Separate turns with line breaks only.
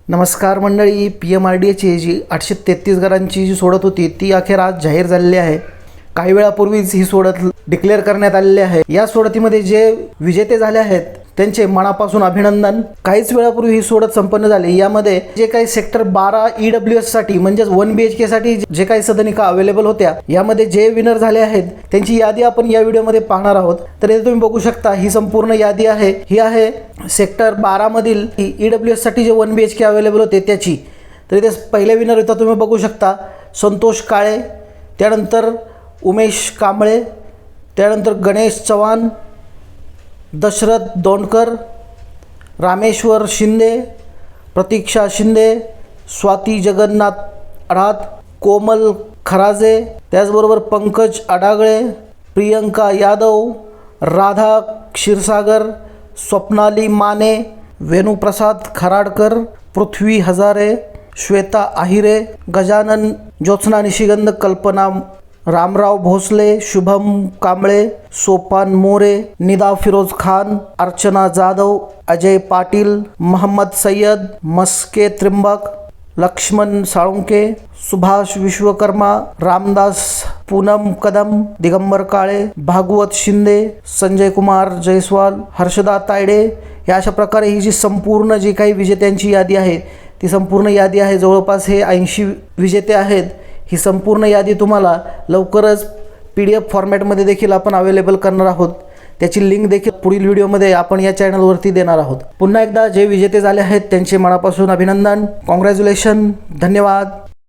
नमस्कार मंडळी, PMRDAची जी 833 घरांची जी सोडत होती ती अखेर आज जाहीर झालेली आहे। काही वेळापूर्वीच ही सोडत डिक्लेअर करण्यात आलेली आहे। या सोडतीमध्ये जे विजेते झाले आहेत त्यांचे मनापासून अभिनंदन। काहीच वेळापूर्वी ही सोडत संपन्न झाली। यामध्ये जे काही सेक्टर 12 EWS साठी म्हणजे 1 BHK साठी जे काही सदनिका अवेलेबल होत्या, यामध्ये जे विनर झाले आहेत त्यांची यादी आपण या व्हिडिओमध्ये पाहणार आहोत। तर इथे तुम्ही बघू शकता ही संपूर्ण यादी आहे। ही आहे सेक्टर 12 मधील EWS साठी जे 1 BHK अवेलेबल होते त्याची। तर इथे पहिले विनर होता तुम्ही बघू शकता संतोष काळे, त्यानंतर उमेश कांबळे, त्यानंतर गणेश चव्हाण, दशरथ दोंडकर, रामेश्वर शिंदे, प्रतीक्षा शिंदे, स्वाती जगन्नाथ अडात, कोमल खराजे, त्याचबरोबर पंकज अडागळे, प्रियंका यादव, राधा क्षीरसागर, स्वप्नाली माने, वेणुप्रसाद खराडकर, पृथ्वी हजारे, श्वेता आहिरे, गजानन ज्योत्स्ना निशिगंध, कल्पना रामराव भोसले, शुभम कांबळे, सोपान मोरे, निदा फिरोज खान, अर्चना जाधव, अजय पाटील, मोहम्मद सय्यद, मस्के त्रिंबक, लक्ष्मण साळुंके, सुभाष विश्वकर्मा, रामदास पूनम कदम, दिगंबर काळे, भागवत शिंदे, संजय कुमार जयस्वाल, हर्षदा तायडे, या अशा प्रकारे ही जी संपूर्ण जी काही विजेत्यांची यादी आहे ती संपूर्ण यादी आहे। जवळपास हे 80 विजेते आहेत। ही संपूर्ण यादी तुम्हाला लवकरच PDF फॉर्मॅटमध्ये देखील आपण अवेलेबल करणार आहोत। त्याची लिंक देखील पुढील व्हिडिओमध्ये आपण या चॅनलवरती देणार आहोत। पुन्हा एकदा जे विजेते झाले आहेत त्यांचे मनापासून अभिनंदन, कॉंग्रॅच्युलेशन, धन्यवाद।